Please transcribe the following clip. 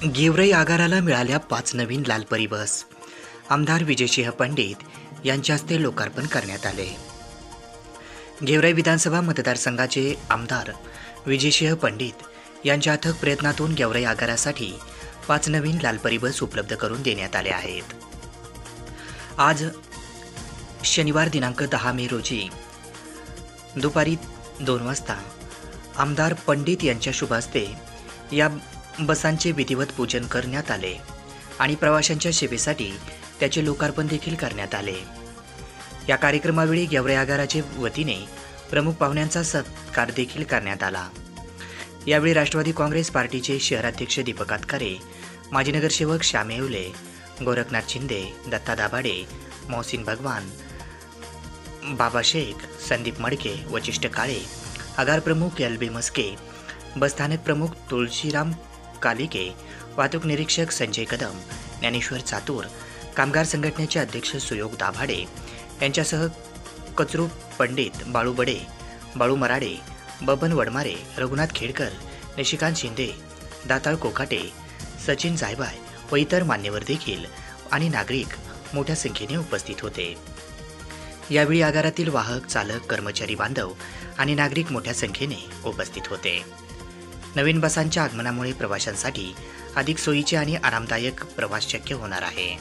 गेवराई आगाराला मिळाल्या 5 नवीन लालपरी बस. आमदार विजयसिंह पंडित यांच्या हस्ते लोकार्पण करण्यात आले. गेवराई विधानसभा मतदारसंघाचे आमदार विजयसिंह पंडित यांच्या अथक प्रयत्नातून गेवराई आगारासाठी 5 नवीन लालपरी बस उपलब्ध करून देण्यात आल्या आहेत. आज शनिवार दिनांक 10 मे रोजी दुपारी 2 वाजता आमदार पंडित यांच्या शुभ हस्ते या बसांचे विधिवत पूजन करण्यात आले आणि प्रवाशांच्या सेवेसाठी त्याचे लोकार्पण देखील करण्यात आले. या कार्यक्रमावेळी गेवराई आगाराचे वतीने प्रमुख पाहुण्यांचा सत्कार देखील करण्यात आला. यावेळी राष्ट्रवादी काँग्रेस पार्टीचे शहराध्यक्ष दीपक आतकारे, माजी नगरसेवक श्याम येवले, गोरखनाथ शिंदे, दत्ता दाभाडे, मोहसिन भगवान, बाबा शेख, संदीप मडके, वशिष्ठ काळे, आगार प्रमुख एल.बी. मस्के, बसस्थानक प्रमुख तुळशीराम कालिके, वाहतूक निरीक्षक संजय कदम, ज्ञानेश्वर चातूर, कामगार संघटनेचे अध्यक्ष सुयोग दाभाडे यांच्यासह कचरू पंडित, बाळू बडे, बाळू मराडे, बबन वडमारे, रघुनाथ खेडकर, निशिकांत शिंदे, दाताळ कोकाटे, सचिन जायबाय व इतर मान्यवर देखील आणि नागरिक मोठ्या संख्येने उपस्थित होते. यावेळी आगारातील वाहक, चालक, कर्मचारी बांधव आणि नागरिक मोठ्या संख्येने उपस्थित होते. नवीन बसांच्या आगमनामुळे प्रवाशांसाठी अधिक सोयीचे आणि आरामदायक प्रवास शक्य होणार आहे.